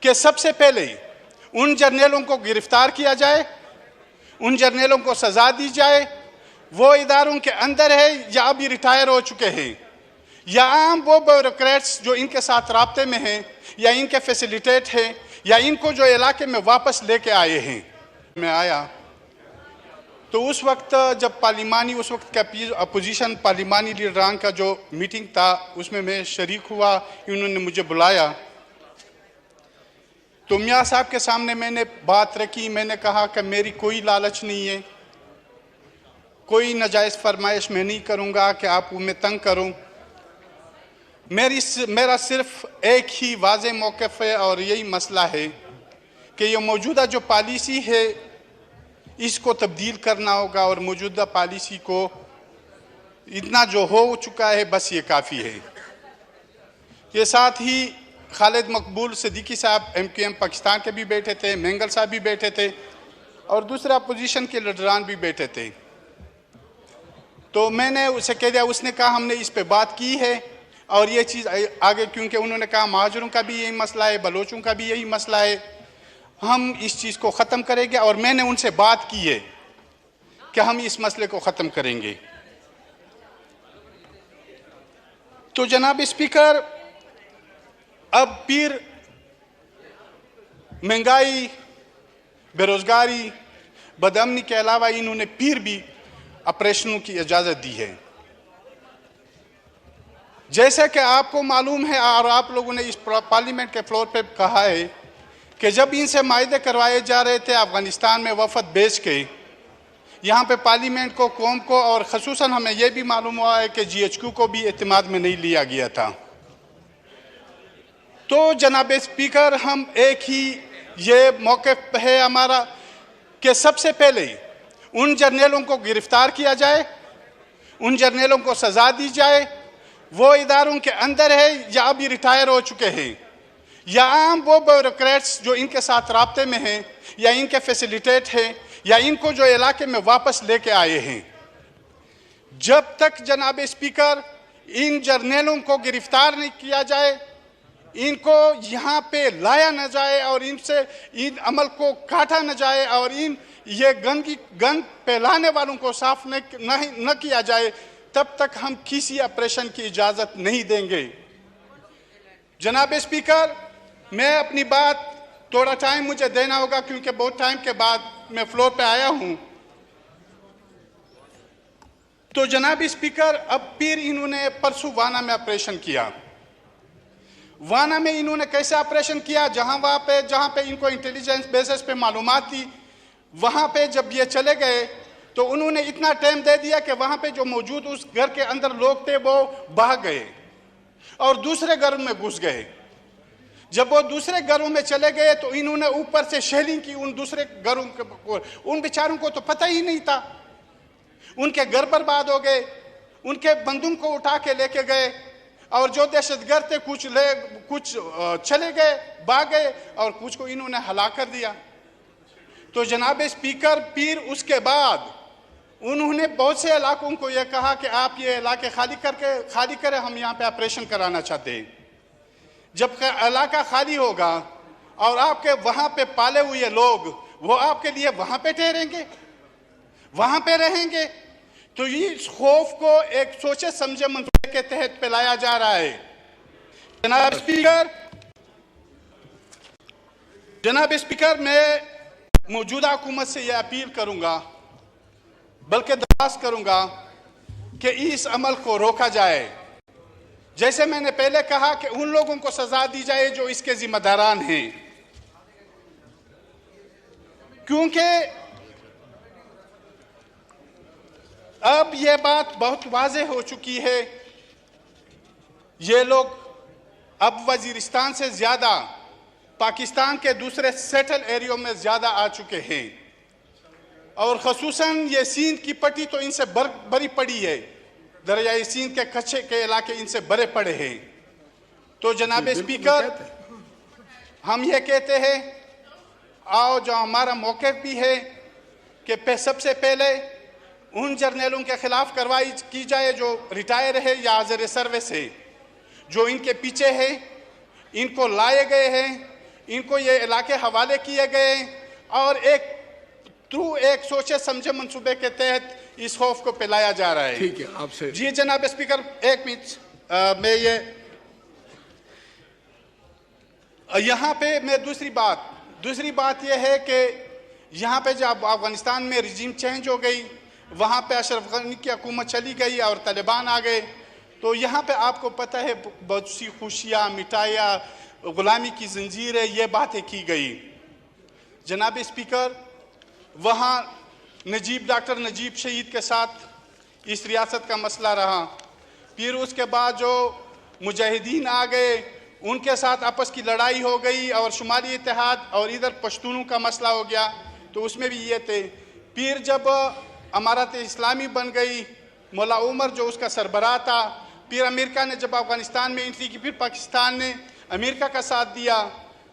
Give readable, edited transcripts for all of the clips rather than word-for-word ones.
कि सबसे पहले उन जर्नलों को गिरफ्तार किया जाए, उन जर्नलों को सजा दी जाए, वो इदारों के अंदर है या अभी रिटायर हो चुके हैं, या आम वो ब्यूरोक्रेट्स जो इनके साथ राब्ते में हैं या इनके फैसिलिटेट हैं या इनको जो इलाके में वापस लेके आए हैं। मैं आया तो उस वक्त जब पार्लिमानी, उस वक्त का अपोजिशन पार्लिमानी लीडरान का जो मीटिंग था उसमें मैं शरीक हुआ। इन्होंने मुझे बुलाया तो मियाँ साहब के सामने मैंने बात रखी। मैंने कहा कि मेरी कोई लालच नहीं है, कोई नाजायज़ फरमाइश मैं नहीं करूँगा कि आप मैं तंग करूँ। मेरा सिर्फ एक ही वाज़ेह मौक़िफ़ है और यही मसला है कि ये मौजूदा जो पॉलिसी है इसको तब्दील करना होगा और मौजूदा पॉलिसी को इतना जो हो चुका है बस ये काफ़ी है। ये साथ ही खालिद मकबूल सिद्दीकी साहब MQM पाकिस्तान के भी बैठे थे, मेंगल साहब भी बैठे थे और दूसरा अपोजिशन के लीडरान भी बैठे थे। तो मैंने उसे कह दिया, उसने कहा हमने इस पे बात की है और ये चीज़ आगे, क्योंकि उन्होंने कहा महाजरों का भी यही मसला है, बलोचों का भी यही मसला है, हम इस चीज़ को ख़त्म करेंगे। और मैंने उनसे बात की है कि हम इस मसले को ख़त्म करेंगे। तो जनाब स्पीकर, अब फिर महंगाई, बेरोज़गारी, बदअमनी के अलावा इन्होंने फिर भी ऑपरेशनों की इजाज़त दी है। जैसे कि आपको मालूम है और आप लोगों ने इस पार्लियामेंट के फ्लोर पे कहा है कि जब इनसे मायदे करवाए जा रहे थे अफ़गानिस्तान में वफ़द भेज के, यहाँ पे पार्लियामेंट को, कौम को और ख़ुसूसन हमें यह भी मालूम हुआ है कि GHQ को भी एतमाद में नहीं लिया गया था। तो जनाब स्पीकर, हम एक ही ये मौक़िफ़ है हमारा कि सबसे पहले उन जर्नलों को गिरफ्तार किया जाए, उन जर्नलों को सजा दी जाए, वो इदारों के अंदर है या अभी रिटायर हो चुके हैं, या आम वो ब्यूरोक्रेट्स जो इनके साथ राब्ते में हैं या इनके फैसिलिटेट हैं या इनको जो इलाके में वापस लेके आए हैं। जब तक जनाब स्पीकर इन जर्नलों को गिरफ्तार नहीं किया जाए, इनको यहाँ पे लाया न जाए और इनसे इन अमल को काटा न जाए और ये गंद फैलाने वालों को साफ न किया जाए, तब तक हम किसी ऑपरेशन की इजाज़त नहीं देंगे। जनाब स्पीकर, मैं अपनी बात, थोड़ा टाइम मुझे देना होगा क्योंकि बहुत टाइम के बाद मैं फ्लोर पे आया हूं। तो जनाब स्पीकर, अब फिर इन्होंने परसों वाना में ऑपरेशन किया। वाना में इन्होंने कैसे ऑपरेशन किया? जहां पे इनको इंटेलिजेंस बेसिस पे मालूमात थी, वहां पे जब ये चले गए तो उन्होंने इतना टाइम दे दिया कि वहां पे जो मौजूद उस घर के अंदर लोग थे वो भाग गए और दूसरे घरों में घुस गए। जब वो दूसरे घरों में चले गए तो इन्होंने ऊपर से शेलिंग की उन दूसरे घरों को। उन बेचारों को तो पता ही नहीं था, उनके घर बर्बाद हो गए, उनके बंदूक को उठा के लेके गए और जो दहशतगर्द थे कुछ चले गए, भाग गए और कुछ को इन्होंने हलाक कर दिया। तो जनाब स्पीकर, फिर उसके बाद उन्होंने बहुत से इलाकों को यह कहा कि आप ये इलाके खाली करें, हम यहाँ पे ऑपरेशन कराना चाहते हैं। जब इलाका खाली होगा और आपके वहाँ पे पाले हुए लोग वो आपके लिए वहाँ पे ठहरेंगे, वहाँ पे रहेंगे। तो इस खौफ को एक सोचे समझे मंसूबे के तहत फैलाया जा रहा है। जनाब स्पीकर, मैं मौजूदा हुकूमत से यह अपील करूंगा, बल्कि दरख्वास्त करूंगा कि इस अमल को रोका जाए। जैसे मैंने पहले कहा कि उन लोगों को सजा दी जाए जो इसके जिम्मेदारान हैं, क्योंकि अब यह बात बहुत वाज़ेह हो चुकी है। ये लोग अब वजीरिस्तान से ज़्यादा पाकिस्तान के दूसरे सेटल एरियो में ज़्यादा आ चुके हैं और ख़ुसूसन ये सिंध की पट्टी तो इनसे बरी पड़ी है, दरियाई सिंध के कच्चे के इलाके इनसे बड़े पड़े हैं। तो जनाब स्पीकर, हम ये कहते हैं, आओ जो हमारा मौक़िफ़ भी है कि सबसे पहले उन जर्नलों के खिलाफ कार्रवाई की जाए जो रिटायर है या हाज़िर सर्विस है, जो इनके पीछे है, इनको लाए गए हैं, इनको ये इलाके हवाले किए गए और एक सोचे समझे मंसूबे के तहत इस खौफ को फैलाया जा रहा है। ठीक है, आपसे जी जनाब स्पीकर, एक मिनट मैं ये यहाँ पे मैं दूसरी बात यह है कि यहाँ पे जब अफगानिस्तान में रिजीम चेंज हो गई, वहाँ पे अशरफ गनी की हुकूमत चली गई और तालिबान आ गए, तो यहाँ पे आपको पता है बहुत सी खुशियाँ, मिठाइयाँ, गुलामी की जंजीरें, ये बातें की गई। जनाब स्पीकर, वहाँ डॉक्टर नजीब शहीद के साथ इस रियासत का मसला रहा, फिर उसके बाद जो मुजाहिदीन आ गए उनके साथ आपस की लड़ाई हो गई और शुमाली इत्तेहाद और इधर पश्तूनों का मसला हो गया, तो उसमें भी ये थे। फिर जब अमारत इस्लामी बन गई, मौला उमर जो उसका सरबराह था, फिर अमेरिका ने जब अफगानिस्तान में एंट्री की, फिर पाकिस्तान ने अमेरिका का साथ दिया।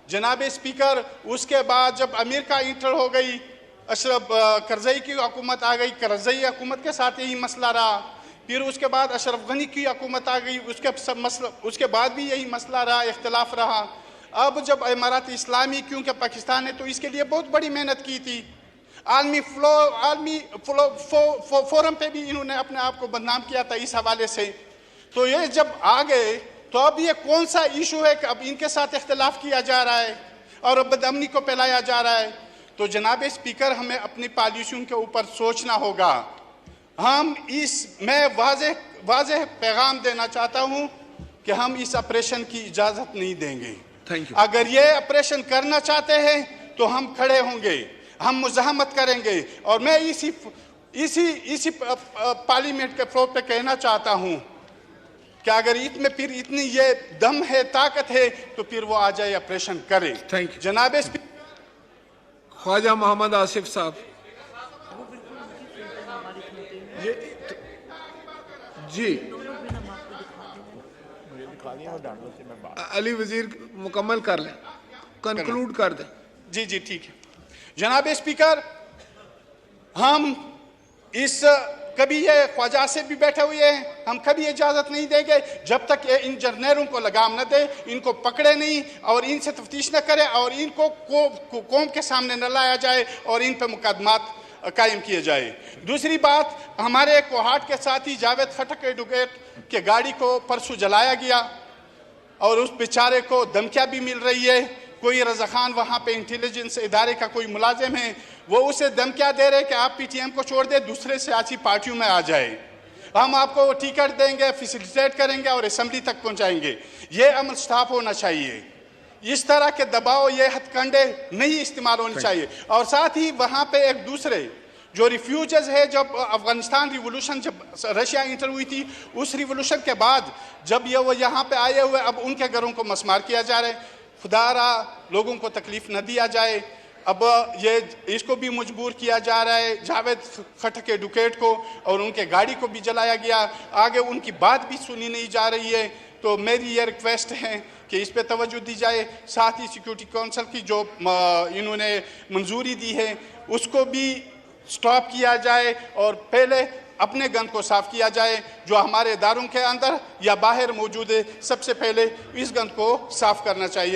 जनाब स्पीकर, उसके बाद जब अमेरिका इंटर हो गई, अशरफ करजई की हुकूमत आ गई, करजई हुकूमत के साथ यही मसला रहा। फिर उसके बाद अशरफ गनी की हुकूमत आ गई, उसके बाद भी यही मसला रहा, इख्तलाफ रहा। अब जब इमारत इस्लामी, क्योंकि पाकिस्तान ने तो इसके लिए बहुत बड़ी मेहनत की थी, आलमी फोरम पे भी इन्होंने अपने आप को बदनाम किया था इस हवाले से, तो ये जब आ गए तो अब ये कौन सा इशू है कि अब इनके साथ इख्तलाफ किया जा रहा है और अब बदअमनी को फैलाया जा रहा है। तो जनाब स्पीकर, हमें अपनी पॉलिसियों के ऊपर सोचना होगा। मैं वाज़ेह पैगाम देना चाहता हूं कि हम इस ऑपरेशन की इजाज़त नहीं देंगे। Thank you. अगर ये ऑपरेशन करना चाहते हैं तो हम खड़े होंगे, हम मुज़ाहमत करेंगे, और मैं इसी पार्लियामेंट के फ्लोर पे कहना चाहता हूं कि अगर इसमें फिर इतनी ये दम है, ताकत है, तो फिर वो आ जाए, ऑपरेशन करे। Thank you. जनाब ख्वाजा मोहम्मद आसिफ साहब। जी अली वजीर मुकम्मल कर लें, कंक्लूड कर दें। जी जी ठीक है। जनाब स्पीकर, हम कभी ये ख्वाजा से भी बैठे हुए हैं, हम कभी इजाज़त नहीं देंगे जब तक ये इन जर्नैलों को लगाम न दे, इनको पकड़े नहीं और इनसे तफ्तीश न करे और इनको कौम के सामने न लाया जाए और इन पर मुकदमात कायम किए जाए। दूसरी बात, हमारे कोहाट के साथी जावेद खटक एडवोकेट के गाड़ी को परसों जलाया गया और उस बेचारे को धमकियाँ भी मिल रही है। कोई रजा खान वहाँ पे इंटेलिजेंस इदारे का कोई मुलाजिम है, वो उसे धमकियाँ दे रहे कि आप पीटीएम को छोड़ दे, दूसरे सियासी पार्टियों में आ जाए, हम आपको टिकट देंगे, फैसिलिटेट करेंगे और असेंबली तक पहुँचाएंगे। ये अमल स्टॉप होना चाहिए। इस तरह के दबाव, ये हथकंडे नहीं इस्तेमाल होने चाहिए। और साथ ही वहाँ पे एक दूसरे जो रिफ्यूजर्स है, जब अफगानिस्तान रिवोल्यूशन, जब रशिया इंटर हुई थी, उस रिवोल्यूशन के बाद जब वो यहाँ पे आए हुए, अब उनके घरों को मसमार किया जा रहा है। खुदारा लोगों को तकलीफ न दिया जाए। अब ये इसको भी मजबूर किया जा रहा है, जावेद खटक एडवोकेट को, और उनके गाड़ी को भी जलाया गया। आगे उनकी बात भी सुनी नहीं जा रही है। तो मेरी ये रिक्वेस्ट है कि इस पे तवज्जो दी जाए। साथ ही सिक्योरिटी काउंसिल की जो इन्होंने मंजूरी दी है उसको भी स्टॉप किया जाए और पहले अपने गन को साफ किया जाए। जो हमारे इदारों के अंदर या बाहर मौजूद है, सबसे पहले इस गन को साफ करना चाहिए।